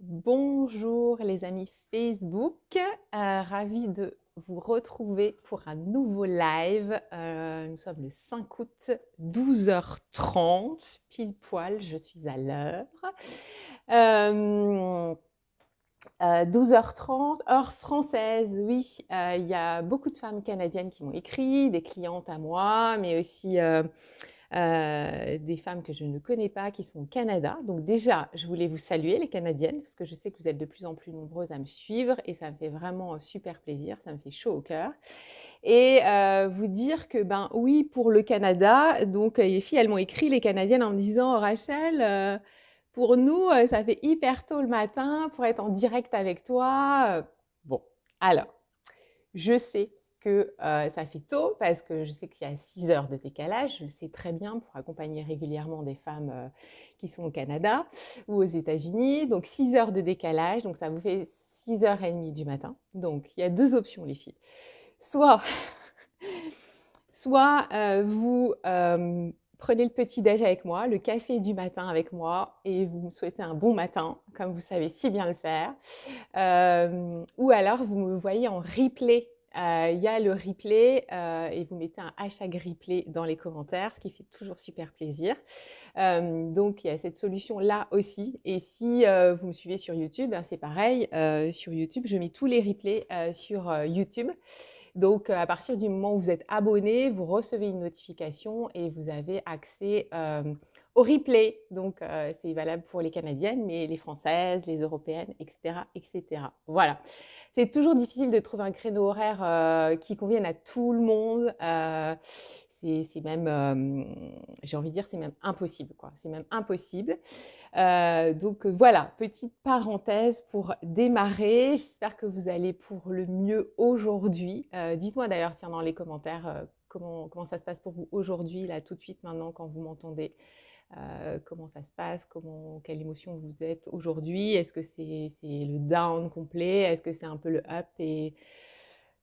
Bonjour les amis Facebook, ravie de vous retrouver pour un nouveau live. Nous sommes le 5 août, 12h30, pile poil, je suis à l'heure. 12h30, heure française, oui. Il y a beaucoup de femmes canadiennes qui m'ont écrit, des clientes à moi, mais aussi des femmes que je ne connais pas qui sont au Canada. Donc déjà, je voulais vous saluer les Canadiennes parce que je sais que vous êtes de plus en plus nombreuses à me suivre et ça me fait vraiment super plaisir, ça me fait chaud au cœur. Et vous dire que ben oui, pour le Canada, donc les filles, elles m'ont écrit, les Canadiennes, en me disant: «Oh, Rachel, pour nous, ça fait hyper tôt le matin pour être en direct avec toi.» Bon, alors, je sais que ça fait tôt parce que je sais qu'il y a 6 heures de décalage. Je le sais très bien pour accompagner régulièrement des femmes qui sont au Canada ou aux États-Unis. Donc 6 heures de décalage, donc ça vous fait 6h30 du matin. Donc il y a deux options les filles. Soit, vous prenez le petit-déj avec moi, le café du matin avec moi et vous me souhaitez un bon matin, comme vous savez si bien le faire. Ou alors vous me voyez en replay. Il y a le replay et vous mettez un hashtag replay dans les commentaires, ce qui fait toujours super plaisir. Donc il y a cette solution là aussi. Et si vous me suivez sur YouTube, ben, c'est pareil. Sur YouTube, je mets tous les replays sur YouTube. Donc à partir du moment où vous êtes abonné, vous recevez une notification et vous avez accès au replay. Donc c'est valable pour les Canadiennes, mais les Françaises, les Européennes, etc., etc. Voilà. C'est toujours difficile de trouver un créneau horaire qui convienne à tout le monde. C'est même, j'ai envie de dire, c'est même impossible, quoi. C'est même impossible. Donc voilà, petite parenthèse pour démarrer. J'espère que vous allez pour le mieux aujourd'hui. Dites-moi d'ailleurs, tiens, dans les commentaires, comment ça se passe pour vous aujourd'hui, là, tout de suite, maintenant, quand vous m'entendez. Comment ça se passe, quelle émotion vous êtes aujourd'hui. Est-ce que c'est le down complet? Est-ce que c'est un peu le up et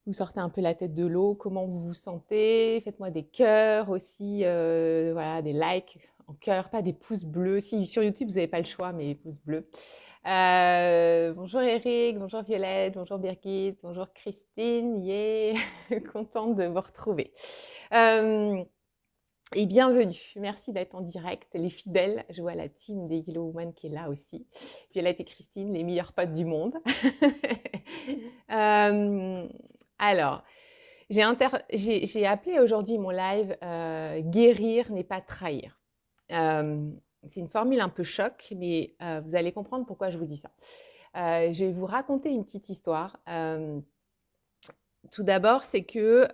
vous sortez un peu la tête de l'eau? Comment vous vous sentez? Faites-moi des cœurs aussi, voilà, des likes en cœur, pas des pouces bleus. Si sur YouTube vous n'avez pas le choix, mais les pouces bleus. Bonjour Eric, bonjour Violette, bonjour Birgit, bonjour Christine, yeah, contente de vous retrouver. Et bienvenue, merci d'être en direct, les fidèles, je vois la team des Yellow Women qui est là aussi, Violette et Christine, les meilleures potes du monde. Alors, j'ai appelé aujourd'hui mon live Guérir n'est pas trahir. C'est une formule un peu choc, mais vous allez comprendre pourquoi je vous dis ça. Je vais vous raconter une petite histoire. Tout d'abord, c'est que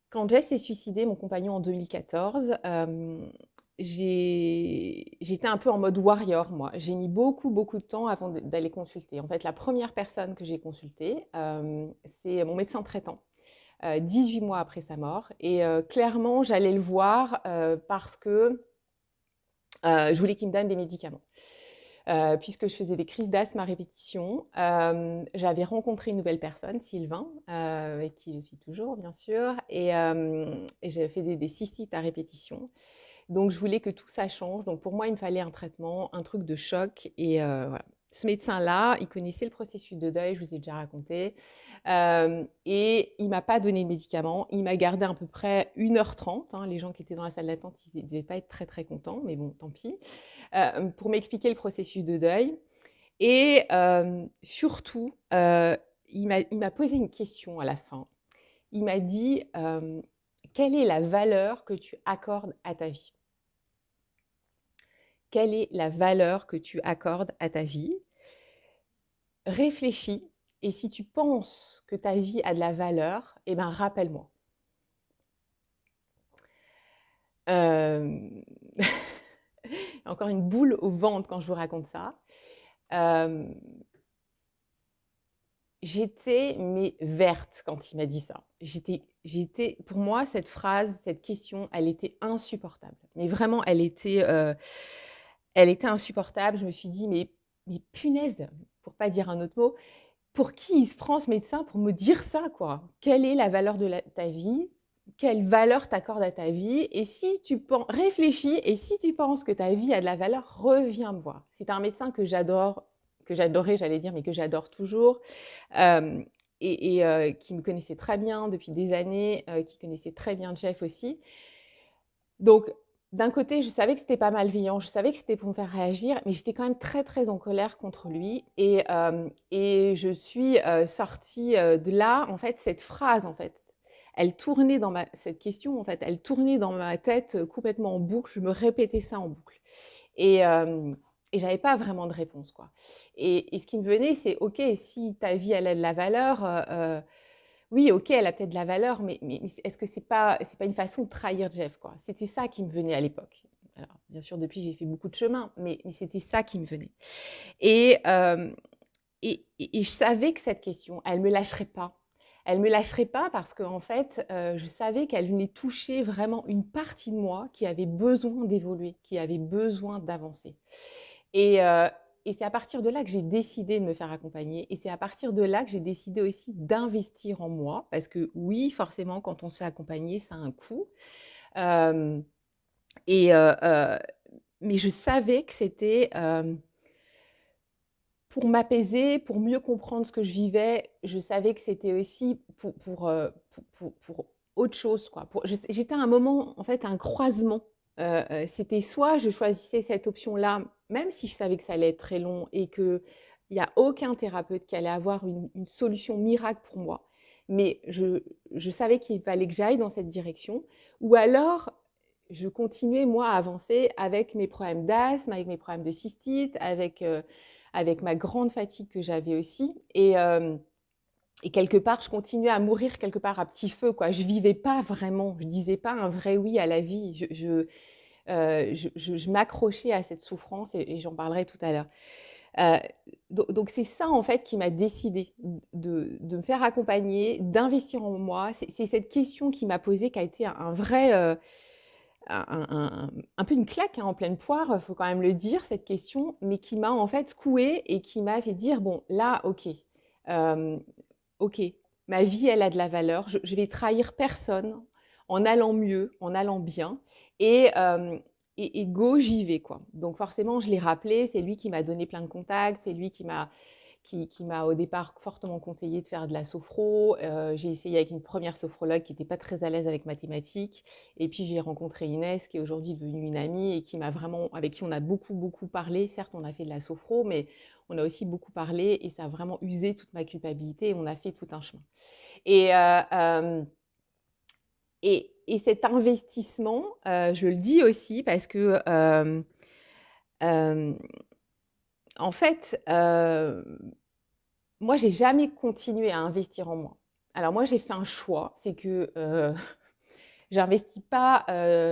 quand Jess s'est suicidé, mon compagnon, en 2014, j'étais un peu en mode warrior, moi. J'ai mis beaucoup, beaucoup de temps avant d'aller consulter. En fait, la première personne que j'ai consultée, c'est mon médecin traitant, 18 mois après sa mort. Et clairement, j'allais le voir parce que je voulais qu'il me donne des médicaments. Puisque je faisais des crises d'asthme à répétition. J'avais rencontré une nouvelle personne, Sylvain, avec qui je suis toujours, bien sûr, et j'avais fait des cystites à répétition. Donc, je voulais que tout ça change. Donc, pour moi, il me fallait un traitement, un truc de choc. Et voilà. Ce médecin-là, il connaissait le processus de deuil, je vous ai déjà raconté. Et il ne m'a pas donné de médicaments. Il m'a gardé à peu près 1h30. Les gens qui étaient dans la salle d'attente, ils ne devaient pas être très, très contents, mais bon, tant pis. Pour m'expliquer le processus de deuil. Et surtout, il m'a posé une question à la fin. Il m'a dit, quelle est la valeur que tu accordes à ta vie? Quelle est la valeur que tu accordes à ta vie? Réfléchis, et si tu penses que ta vie a de la valeur, eh ben rappelle-moi. Encore une boule au ventre quand je vous raconte ça. J'étais mais verte quand il m'a dit ça. Pour moi, cette phrase, cette question, elle était insupportable. Mais vraiment, elle était insupportable. Je me suis dit, mais punaise, pour pas dire un autre mot, pour qui il se prend ce médecin pour me dire ça, quoi? Quelle est la valeur de ta vie? quelle valeur t'accordes à ta vie. Et si tu réfléchis, et si tu penses que ta vie a de la valeur, reviens me voir. C'est un médecin que j'adorais, j'allais dire, mais que j'adore toujours, euh, et qui me connaissait très bien depuis des années, qui connaissait très bien Jeff aussi. Donc, d'un côté, je savais que c'était pas malveillant, je savais que c'était pour me faire réagir, mais j'étais quand même très, très en colère contre lui. Et je suis sortie de là, en fait, cette phrase, en fait, elle tournait cette question, en fait, elle tournait dans ma tête complètement en boucle, je me répétais ça en boucle. Et j'avais pas vraiment de réponse, quoi. Et ce qui me venait, c'est, ok, si ta vie, elle a de la valeur, oui, ok, elle a peut-être de la valeur, mais est-ce que c'est pas une façon de trahir Jeff, quoi? C'était ça qui me venait à l'époque. Alors, bien sûr, depuis, j'ai fait beaucoup de chemin, mais c'était ça qui me venait. Et, euh, et je savais que cette question, elle me lâcherait pas. Elle me lâcherait pas parce qu'en fait, je savais qu'elle venait toucher vraiment une partie de moi qui avait besoin d'évoluer, qui avait besoin d'avancer. Et, euh, et c'est à partir de là que j'ai décidé de me faire accompagner. Et c'est à partir de là que j'ai décidé aussi d'investir en moi. Parce que oui, forcément, quand on se fait accompagner, ça a un coût. Euh, et, euh, euh, mais je savais que c'était pour m'apaiser, pour mieux comprendre ce que je vivais. Je savais que c'était aussi pour autre chose, quoi. J'étais à un moment, en fait, à un croisement. C'était soit je choisissais cette option-là, même si je savais que ça allait être très long et qu'il n'y a aucun thérapeute qui allait avoir une solution miracle pour moi, mais je savais qu'il fallait que j'aille dans cette direction, ou alors je continuais, moi, à avancer avec mes problèmes d'asthme, avec mes problèmes de cystite, avec ma grande fatigue que j'avais aussi. Et quelque part, je continuais à mourir quelque part à petit feu, quoi. Je vivais pas vraiment, je disais pas un vrai oui à la vie. Je m'accrochais à cette souffrance et j'en parlerai tout à l'heure. Euh, donc c'est ça en fait qui m'a décidé de me faire accompagner, d'investir en moi. C'est cette question qui m'a posée qui a été un vrai, un peu une claque, hein, en pleine poire, il faut quand même le dire, cette question, mais qui m'a en fait secouée et qui m'a fait dire, bon, là, euh, ok, ma vie, elle a de la valeur, je vais trahir personne en allant mieux, en allant bien, et, euh, et go, j'y vais, quoi. Donc forcément, je l'ai rappelé, c'est lui qui m'a donné plein de contacts, c'est lui qui m'a au départ fortement conseillé de faire de la sophro. J'ai essayé avec une première sophrologue qui n'était pas très à l'aise avec mathématiques. Et puis j'ai rencontré Inès, qui est aujourd'hui devenue une amie et qui m'a vraiment, avec qui on a beaucoup, beaucoup parlé. Certes, on a fait de la sophro, mais on a aussi beaucoup parlé et ça a vraiment usé toute ma culpabilité et on a fait tout un chemin. Et, euh, euh, et cet investissement, je le dis aussi parce que, euh, en fait, moi, j'ai jamais continué à investir en moi. Alors moi, j'ai fait un choix, c'est que j'investis pas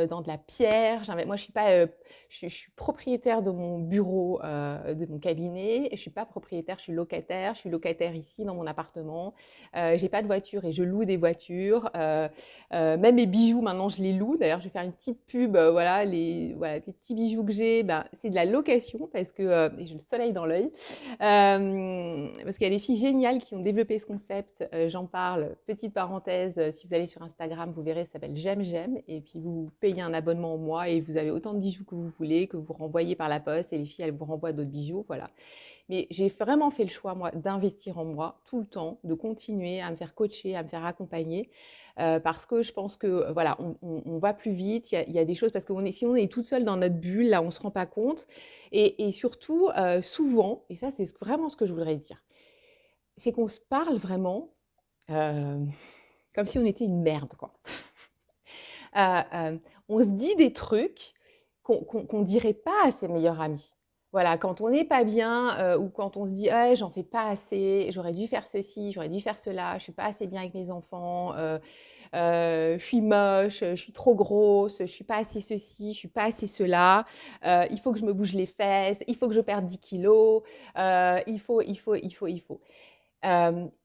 dans de la pierre. Moi, je suis propriétaire de mon bureau, de mon cabinet. Je suis pas propriétaire, je suis locataire. Je suis locataire ici dans mon appartement. J'ai pas de voiture et je loue des voitures. Même mes bijoux, maintenant, je les loue. D'ailleurs, je vais faire une petite pub. Voilà, les petits bijoux que j'ai, ben, c'est de la location parce que et j'ai le soleil dans l'œil. Parce qu'il y a des filles géniales qui ont développé ce concept. J'en parle. Petite parenthèse, si vous allez sur Instagram, vous verrez, ça s'appelle J'aime. Et puis vous payez un abonnement au mois et vous avez autant de bijoux que vous voulez, que vous renvoyez par la poste. Et les filles, elles vous renvoient d'autres bijoux. Voilà. Mais j'ai vraiment fait le choix, moi, d'investir en moi tout le temps, de continuer à me faire coacher, à me faire accompagner. Parce que je pense que voilà, on va plus vite, il y a des choses, parce que si on est toute seule dans notre bulle, là, on ne se rend pas compte. Et surtout, souvent, et ça, c'est vraiment ce que je voudrais dire, c'est qu'on se parle vraiment euh, comme si on était une merde, quoi. Euh, euh, on se dit des trucs qu'on ne dirait pas à ses meilleurs amis. Voilà, quand on n'est pas bien ou quand on se dit ah, j'en fais pas assez, j'aurais dû faire ceci, j'aurais dû faire cela, je suis pas assez bien avec mes enfants, je suis moche, je suis trop grosse, je suis pas assez ceci, je suis pas assez cela, il faut que je me bouge les fesses, il faut que je perde 10 kilos, il faut.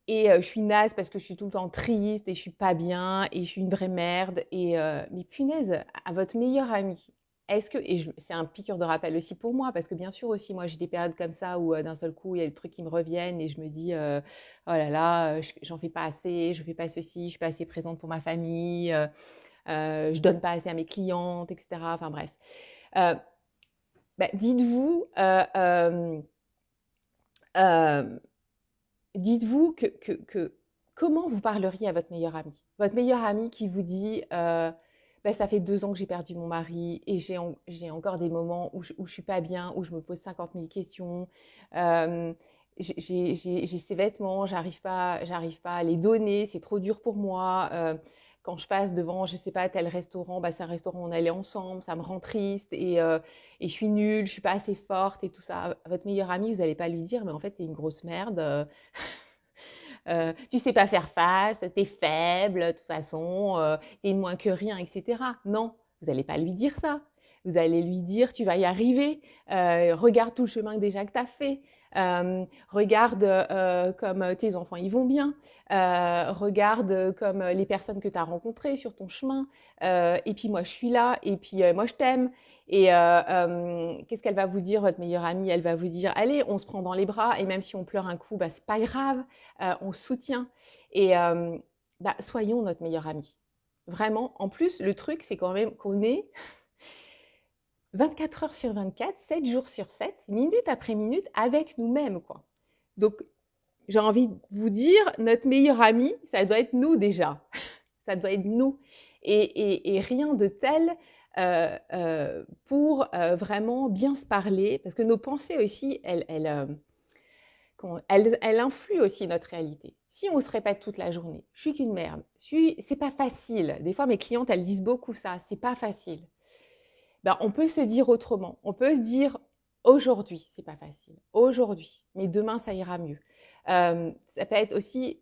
Je suis naze parce que je suis tout le temps triste et je suis pas bien et je suis une vraie merde. Mais punaise, à votre meilleure amie, est-ce que, c'est un piqûre de rappel aussi pour moi, parce que bien sûr aussi, moi j'ai des périodes comme ça où d'un seul coup, il y a des trucs qui me reviennent et je me dis, oh là là, j'en fais pas assez, je fais pas ceci, je suis pas assez présente pour ma famille, je donne pas assez à mes clientes, etc. Enfin bref. Euh, dites-vous, euh, dites-vous que comment vous parleriez à votre meilleur ami? Votre meilleur ami qui vous dit ça fait 2 ans que j'ai perdu mon mari et j'ai encore des moments où je ne suis pas bien, où je me pose 50 000 questions. Euh, j'ai ces vêtements, j'arrive pas à les donner, c'est trop dur pour moi. Quand je passe devant, je ne sais pas, tel restaurant, c'est un restaurant où on allait ensemble, ça me rend triste et je suis nulle, je ne suis pas assez forte et tout ça. À votre meilleur ami, vous n'allez pas lui dire, mais en fait, tu es une grosse merde. Tu sais pas faire face, tu es faible, de toute façon, tu es moins que rien, etc. Non, vous n'allez pas lui dire ça. Vous allez lui dire, tu vas y arriver, regarde tout le chemin déjà que tu as fait, regarde comme tes enfants ils vont bien, regarde comme les personnes que tu as rencontrées sur ton chemin, et puis moi je suis là, et puis moi je t'aime. Et qu'est-ce qu'elle va vous dire, votre meilleure amie? Elle va vous dire, allez, on se prend dans les bras, et même si on pleure un coup, c'est pas grave, on se soutient. Et soyons notre meilleur ami. Vraiment. En plus, le truc, c'est quand même qu'on est 24 heures sur 24, 7 jours sur 7, minute après minute, avec nous-mêmes, quoi. Donc, j'ai envie de vous dire, notre meilleur ami, ça doit être nous déjà. Ça doit être nous. Et rien de tel pour vraiment bien se parler, parce que nos pensées aussi, elle influe aussi notre réalité. Si on se répète toute la journée, je suis qu'une merde, c'est pas facile. Des fois, mes clientes, elles disent beaucoup ça, c'est pas facile. On peut se dire autrement. On peut se dire aujourd'hui, c'est pas facile. Aujourd'hui, mais demain, ça ira mieux. Ça peut être aussi,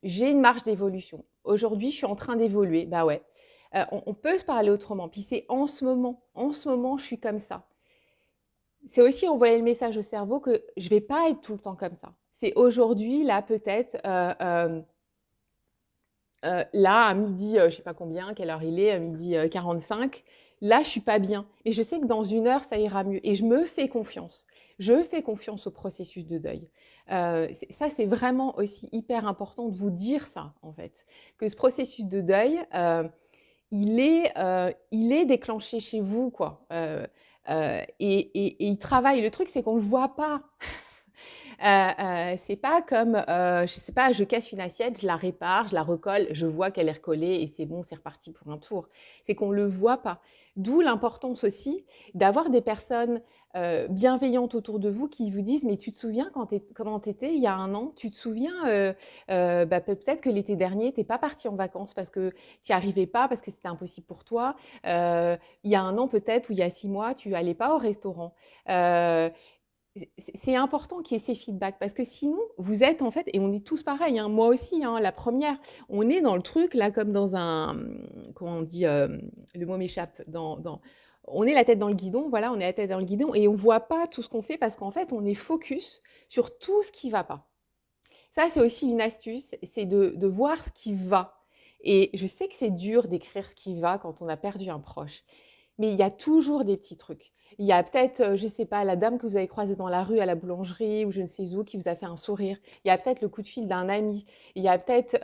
j'ai une marge d'évolution. Aujourd'hui, je suis en train d'évoluer. Ouais. On peut se parler autrement. Puis c'est en ce moment, je suis comme ça. C'est aussi envoyer le message au cerveau que je ne vais pas être tout le temps comme ça. C'est aujourd'hui, là, peut-être, là, à midi, je ne sais pas combien, quelle heure il est, à midi 45, là, je ne suis pas bien. Et je sais que dans 1 heure, ça ira mieux. Et je me fais confiance. Je fais confiance au processus de deuil. Ça, c'est vraiment aussi hyper important de vous dire ça, en fait. Que ce processus de deuil, il est déclenché chez vous, quoi. Et il travaille. Le truc, c'est qu'on ne le voit pas. C'est pas comme, je sais pas, je casse une assiette, je la répare, je la recolle, je vois qu'elle est recollée et c'est bon, c'est reparti pour un tour. C'est qu'on le voit pas. D'où l'importance aussi d'avoir des personnes bienveillantes autour de vous qui vous disent, mais tu te souviens comment t'étais il y a un an? Tu te souviens peut-être que l'été dernier, t'es pas parti en vacances parce que tu n'y arrivais pas, parce que c'était impossible pour toi. Il y a un an peut-être, ou il y a 6 mois, tu allais pas au restaurant. C'est important qu'il y ait ces feedbacks parce que sinon, vous êtes en fait, et on est tous pareils, hein, moi aussi, hein, la première, on est dans le truc là comme dans un, comment on dit, le mot m'échappe, on est la tête dans le guidon, voilà, on est la tête dans le guidon et on voit pas tout ce qu'on fait parce qu'en fait, on est focus sur tout ce qui va pas. Ça, c'est aussi une astuce, c'est de voir ce qui va. Et je sais que c'est dur d'écrire ce qui va quand on a perdu un proche, mais il y a toujours des petits trucs. Il y a peut-être, je ne sais pas, la dame que vous avez croisée dans la rue à la boulangerie ou je ne sais où qui vous a fait un sourire. Il y a peut-être le coup de fil d'un ami. Il y a peut-être,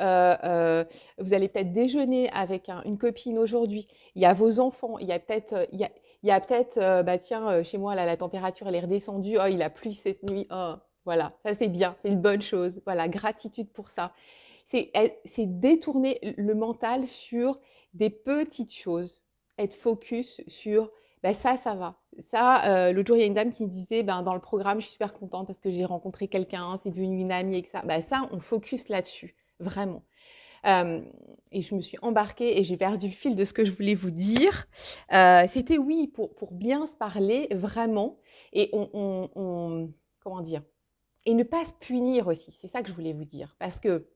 vous allez peut-être déjeuner avec une copine aujourd'hui. Il y a vos enfants. Il y a peut-être, il y a peut-être, tiens, chez moi là, la température elle est redescendue. Oh, il a plu cette nuit. Oh, voilà, ça c'est bien, c'est une bonne chose. Voilà, gratitude pour ça. C'est détourner le mental sur des petites choses, être focus sur ça va. Ça, l'autre jour, il y a une dame qui me disait dans le programme, je suis super contente parce que j'ai rencontré quelqu'un, c'est devenu une amie et que ça. Ça, on focus là-dessus, vraiment. Et je me suis embarquée et j'ai perdu le fil de ce que je voulais vous dire. C'était oui, pour bien se parler, vraiment. Et comment dire? Et ne pas se punir aussi, c'est ça que je voulais vous dire. Parce que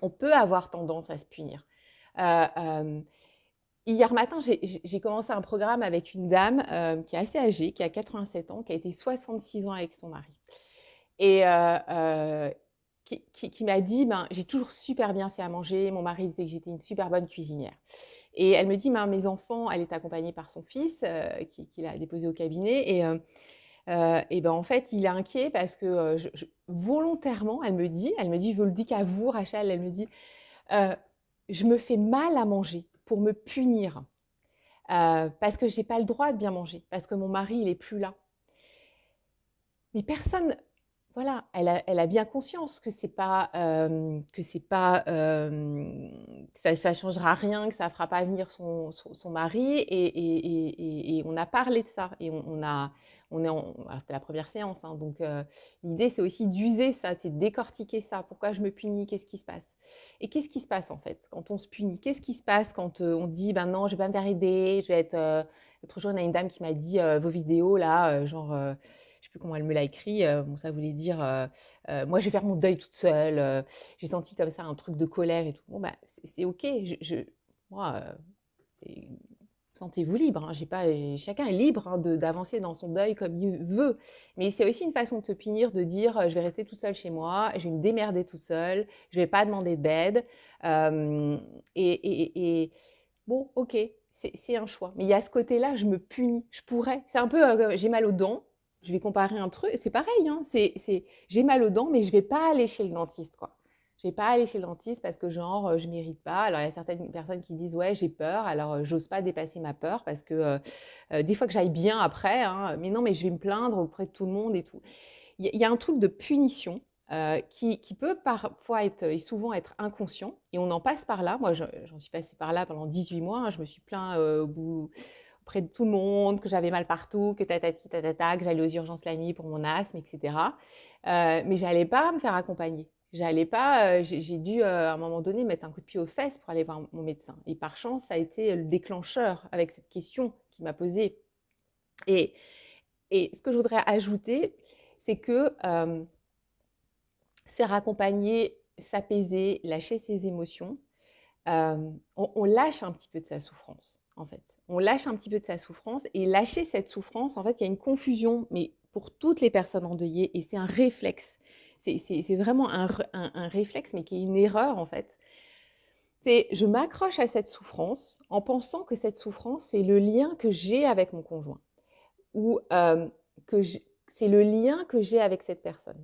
on peut avoir tendance à se punir. Hier matin, j'ai commencé un programme avec une dame qui est assez âgée, qui a 87 ans, qui a été 66 ans avec son mari. Et qui m'a dit, j'ai toujours super bien fait à manger, mon mari disait que j'étais une super bonne cuisinière. Et elle me dit, mes enfants, elle est accompagnée par son fils qui l'a déposé au cabinet. Et ben en fait, il est inquiet parce que volontairement, elle me dit, je vous le dis qu'à vous, Rachel, elle me dit, euh, je me fais mal à manger pour me punir parce que j'ai pas le droit de bien manger, parce que mon mari, il est plus là. Mais personne, voilà, elle a bien conscience que ça changera rien, que ça fera pas venir son mari. Et on a parlé de ça. Et alors, c'était la première séance, hein, donc l'idée c'est aussi d'user ça, c'est de décortiquer ça. Pourquoi je me punis? Qu'est-ce qui se passe? Et qu'est-ce qui se passe en fait quand on se punit? Qu'est-ce qui se passe quand on dit, ben non, je vais pas me faire aider, je vais être. L'autre jour, il y a une dame qui m'a dit, vos vidéos là, je sais plus comment elle me l'a écrit. Bon, ça voulait dire, moi, je vais faire mon deuil toute seule. J'ai senti comme ça un truc de colère et tout. Bon, bah, c'est ok. Moi, c'est- sentez-vous libre. Hein. J'ai pas, chacun est libre hein, d'avancer dans son deuil comme il veut. Mais c'est aussi une façon de se punir, de dire, je vais rester tout seul chez moi, je vais me démerder tout seul, je vais pas demander d'aide. Euh, et bon, ok. C'est un choix. Mais il y a ce côté-là, je me punis. Je pourrais. C'est un peu, j'ai mal aux dents. Je vais comparer un truc. C'est pareil. Hein, j'ai mal aux dents, mais je vais pas aller chez le dentiste, quoi. Je vais pas aller chez le dentiste parce que genre, je mérite pas. Alors, il y a certaines personnes qui disent, ouais, j'ai peur. Alors, j'ose pas dépasser ma peur parce que des fois que j'aille bien après, hein, mais non, mais je vais me plaindre auprès de tout le monde et tout. Il y a un truc de punition qui peut parfois être et souvent être inconscient, et on en passe par là. Moi, j'en suis passée par là pendant 18 mois. Hein. Je me suis plaint auprès de tout le monde, que j'avais mal partout, que tatati tatata, que j'allais aux urgences la nuit pour mon asthme, etc. Mais j'allais pas me faire accompagner. J'allais pas. J'ai dû à un moment donné mettre un coup de pied aux fesses pour aller voir mon médecin. Et par chance, ça a été le déclencheur avec cette question qu'il m'a posée. Et, et ce que je voudrais ajouter, c'est que se raccompagner, s'apaiser, lâcher ses émotions, on lâche un petit peu de sa souffrance, en fait. On lâche un petit peu de sa souffrance, et lâcher cette souffrance, en fait, il y a une confusion, mais pour toutes les personnes endeuillées, et c'est un réflexe. C'est vraiment un réflexe, mais qui est une erreur, en fait. C'est je m'accroche à cette souffrance en pensant que cette souffrance, c'est le lien que j'ai avec mon conjoint, ou c'est le lien que j'ai avec cette personne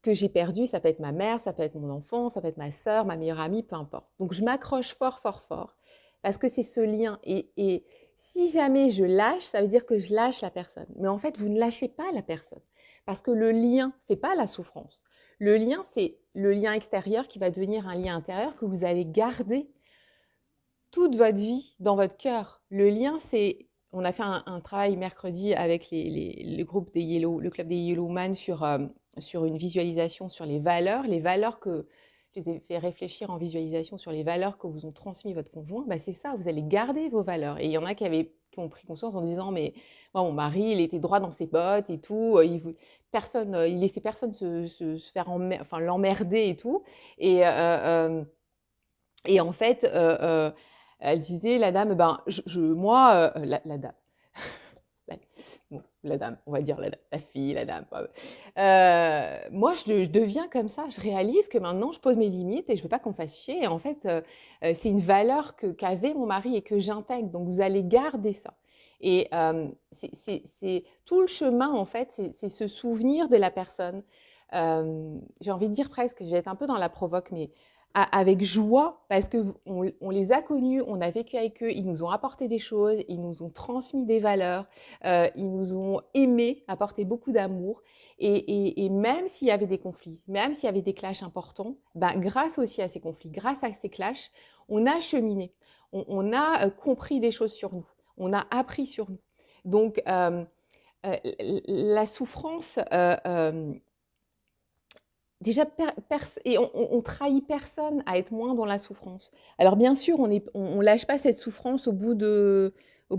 que j'ai perdu. Ça peut être ma mère, ça peut être mon enfant, ça peut être ma sœur, ma meilleure amie, peu importe. Donc je m'accroche fort, fort, fort, parce que c'est ce lien. Et si jamais je lâche, ça veut dire que je lâche la personne. Mais en fait, vous ne lâchez pas la personne, parce que le lien, c'est pas la souffrance. Le lien, c'est le lien extérieur qui va devenir un lien intérieur que vous allez garder toute votre vie dans votre cœur. Le lien, c'est. On a fait un travail mercredi avec le groupe des le club des Yellowman sur une visualisation sur les valeurs que je les ai fait réfléchir en visualisation sur les valeurs que vous ont transmis votre conjoint. Bah, c'est ça, vous allez garder vos valeurs. Et il y en a qui ont pris conscience en disant, mais moi, mon mari, il était droit dans ses bottes et tout, il laissait personne se faire enfin, l'emmerder et tout. Et, et en fait, elle disait, la dame, ben, moi, la dame, la, bon, la dame, on va dire la fille, la dame. Moi, je deviens comme ça. Je réalise que maintenant, je pose mes limites et je veux pas qu'on fasse chier. Et en fait, c'est une valeur qu'avait mon mari et que j'intègre. Donc, vous allez garder ça. Et c'est tout le chemin, en fait, c'est se souvenir de la personne. J'ai envie de dire presque, je vais être un peu dans la provoque, mais avec joie, parce qu'on les a connus, on a vécu avec eux, ils nous ont apporté des choses, ils nous ont transmis des valeurs, ils nous ont aimés, apporté beaucoup d'amour. Et même s'il y avait des conflits, même s'il y avait des clashs importants, ben, grâce aussi à ces conflits, grâce à ces clashs, on a cheminé, on a compris des choses sur nous, on a appris sur nous. Donc, la souffrance, déjà, et on trahit personne à être moins dans la souffrance. Alors bien sûr, on lâche pas cette souffrance au bout de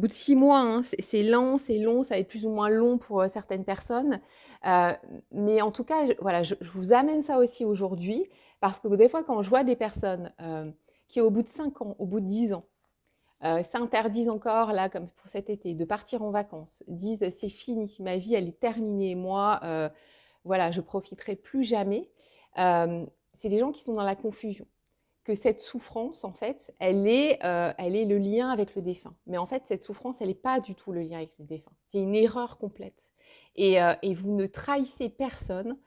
6 mois. Hein. C'est lent, c'est long, ça va être plus ou moins long pour certaines personnes. Euh, mais en tout cas, voilà, je vous amène ça aussi aujourd'hui, parce que des fois, quand je vois des personnes qui, au bout de 5 ans, au bout de 10 ans, s'interdisent encore, là, comme pour cet été, de partir en vacances, disent c'est fini, ma vie, elle est terminée, moi, voilà, je profiterai plus jamais. C'est des gens qui sont dans la confusion. que cette souffrance, en fait, elle est le lien avec le défunt. Mais en fait, cette souffrance, elle n'est pas du tout le lien avec le défunt. C'est une erreur complète. Et vous ne trahissez personne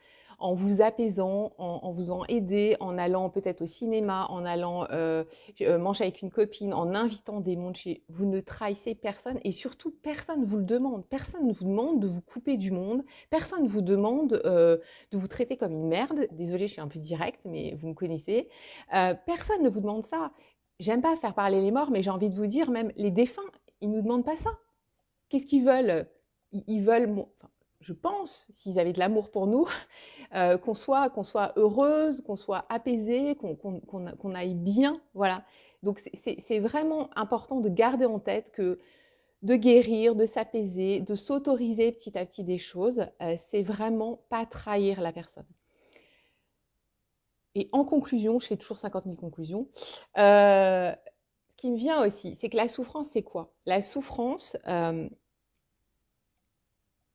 en vous apaisant, en vous en aider, en allant peut-être au cinéma, en allant manger avec une copine, en invitant des mondes chez vous. Ne trahissez personne et surtout, personne ne vous le demande. Personne ne vous demande de vous couper du monde. Personne ne vous demande de vous traiter comme une merde. Désolée, je suis un peu directe, mais vous me connaissez. Personne ne vous demande ça. J'aime pas faire parler les morts, mais j'ai envie de vous dire, même les défunts, ils ne nous demandent pas ça. Qu'est-ce qu'ils veulent? Ils veulent, enfin, je pense, s'ils avaient de l'amour pour nous, qu'on soit heureuse, qu'on soit apaisée, qu'on aille bien. Voilà. Donc, c'est vraiment important de garder en tête que de guérir, de s'apaiser, de s'autoriser petit à petit des choses, c'est vraiment pas trahir la personne. Et en conclusion, je fais toujours 50 000 conclusions, ce qui me vient aussi, c'est que la souffrance, c'est quoi? La souffrance,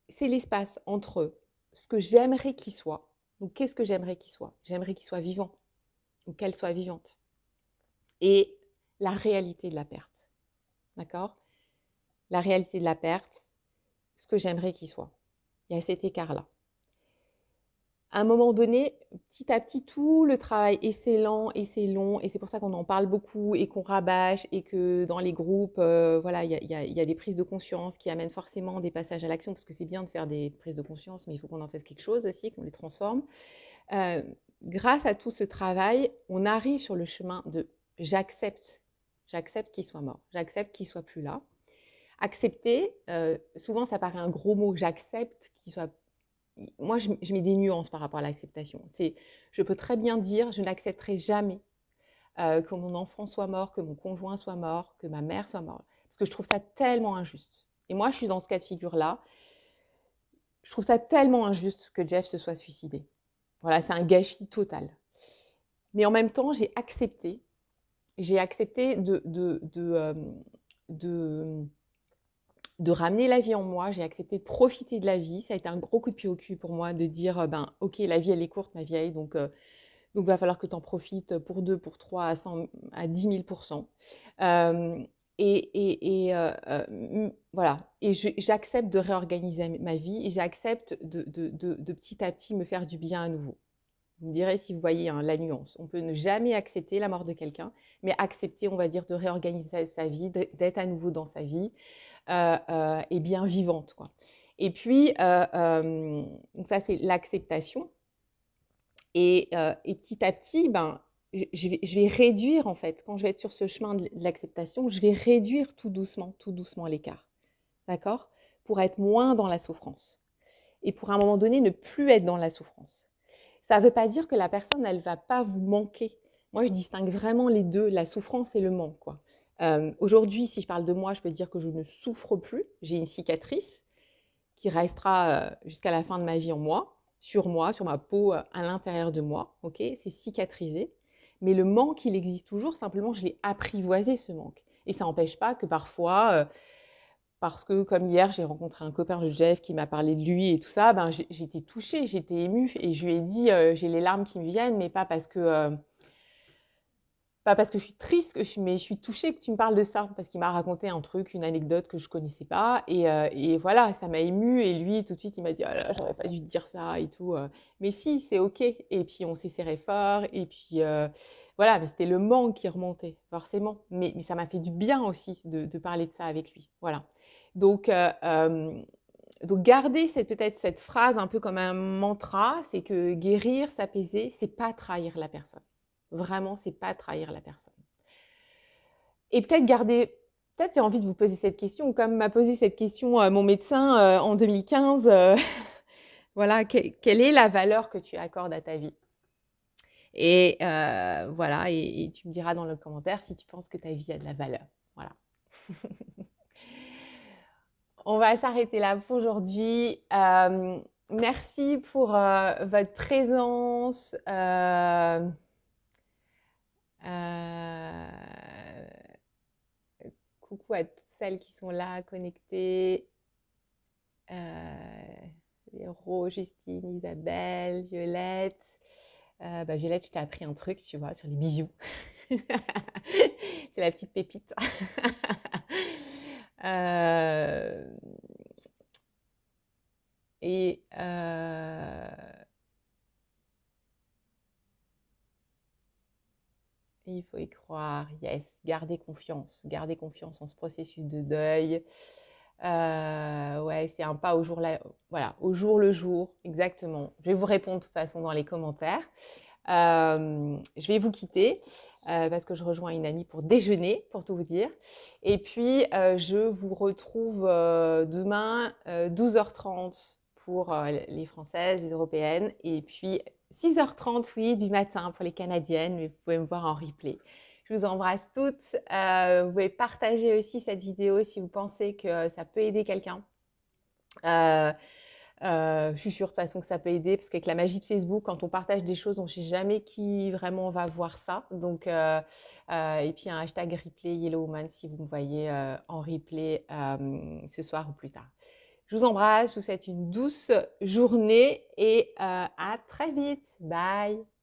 c'est l'espace entre ce que j'aimerais qu'il soit. Donc, qu'est-ce que j'aimerais qu'il soit? J'aimerais qu'il soit vivant ou qu'elle soit vivante. Et la réalité de la perte. D'accord? La réalité de la perte, ce que j'aimerais qu'il soit. Il y a cet écart-là. À un moment donné, petit à petit, tout le travail, et c'est lent, et c'est long, et c'est pour ça qu'on en parle beaucoup, et qu'on rabâche, et que dans les groupes, voilà, il y a des prises de conscience qui amènent forcément des passages à l'action, parce que c'est bien de faire des prises de conscience, mais il faut qu'on en fasse quelque chose aussi, qu'on les transforme. Grâce à tout ce travail, on arrive sur le chemin de j'accepte qu'il soit mort, j'accepte qu'il soit plus là. Accepter, souvent ça paraît un gros mot, j'accepte qu'il soit. Moi, je mets des nuances par rapport à l'acceptation. Je peux très bien dire, je n'accepterai jamais que mon enfant soit mort, que mon conjoint soit mort, que ma mère soit morte, parce que je trouve ça tellement injuste. Et moi, je suis dans ce cas de figure-là. Je trouve ça tellement injuste que Jeff se soit suicidé. Voilà, c'est un gâchis total. Mais en même temps, j'ai accepté de ramener la vie en moi, j'ai accepté de profiter de la vie. Ça a été un gros coup de pied au cul pour moi de dire, ben, ok, la vie, elle est courte, ma vieille, donc il va falloir que tu en profites pour 2, pour 3, à 100, à 10 000%. Voilà. Et j'accepte de réorganiser ma vie et j'accepte de petit à petit me faire du bien à nouveau. Vous me direz si vous voyez la nuance. On peut ne jamais accepter la mort de quelqu'un, mais accepter, on va dire, de réorganiser sa vie, d'être à nouveau dans sa vie et bien vivante, quoi. Et puis, donc ça, c'est l'acceptation. Et petit à petit, ben, je vais réduire, en fait, quand je vais être sur ce chemin de l'acceptation, je vais réduire tout doucement l'écart. D'accord? Pour être moins dans la souffrance. Et pour à un moment donné, ne plus être dans la souffrance. Ça ne veut pas dire que la personne, elle ne va pas vous manquer. Moi, je distingue vraiment les deux, la souffrance et le manque, quoi. Aujourd'hui, si je parle de moi, je peux dire que je ne souffre plus. J'ai une cicatrice qui restera jusqu'à la fin de ma vie en moi, sur ma peau, à l'intérieur de moi. Ok, c'est cicatrisé. Mais le manque, il existe toujours. Simplement, je l'ai apprivoisé, ce manque. Et ça n'empêche pas que parfois, parce que comme hier, j'ai rencontré un copain de Jeff qui m'a parlé de lui et tout ça, ben, j'étais touchée, j'étais émue. Et je lui ai dit, j'ai les larmes qui me viennent, mais pas parce que je suis triste, mais je suis touchée que tu me parles de ça, parce qu'il m'a raconté un truc, une anecdote que je connaissais pas, et voilà, ça m'a émue, et lui, tout de suite, il m'a dit, oh là, j'aurais pas dû te dire ça, et tout, mais si, c'est ok, et puis on s'est serré fort, et puis voilà, mais c'était le manque qui remontait, forcément, mais ça m'a fait du bien aussi de parler de ça avec lui, voilà, donc garder peut-être cette phrase un peu comme un mantra, c'est que guérir, s'apaiser, c'est pas trahir la personne. Vraiment, c'est pas trahir la personne. Et peut-être j'ai envie de vous poser cette question, comme m'a posé cette question mon médecin en 2015, voilà, quelle est la valeur que tu accordes à ta vie? Et voilà, et tu me diras dans le commentaire si tu penses que ta vie a de la valeur. Voilà. On va s'arrêter là pour aujourd'hui. Merci pour votre présence. Coucou à toutes celles qui sont là, connectées. Véro, Justine, Isabelle, Violette. Violette, je t'ai appris un truc, tu vois, sur les bijoux. C'est la petite pépite. Euh, et il faut y croire, yes, gardez confiance en ce processus de deuil. Ouais, c'est un pas au jour, voilà, au jour le jour, exactement. Je vais vous répondre de toute façon dans les commentaires. Je vais vous quitter parce que je rejoins une amie pour déjeuner, pour tout vous dire. Et puis, je vous retrouve demain 12h30 pour les Françaises, les Européennes. Et puis, 6h30, oui, du matin pour les Canadiennes. Mais vous pouvez me voir en replay. Je vous embrasse toutes. Vous pouvez partager aussi cette vidéo si vous pensez que ça peut aider quelqu'un. Je suis sûre de toute façon que ça peut aider parce qu'avec la magie de Facebook, quand on partage des choses, on ne sait jamais qui vraiment va voir ça. Donc, et puis un hashtag replay YellowWoman si vous me voyez en replay ce soir ou plus tard. Je vous embrasse, je vous souhaite une douce journée et à très vite. Bye!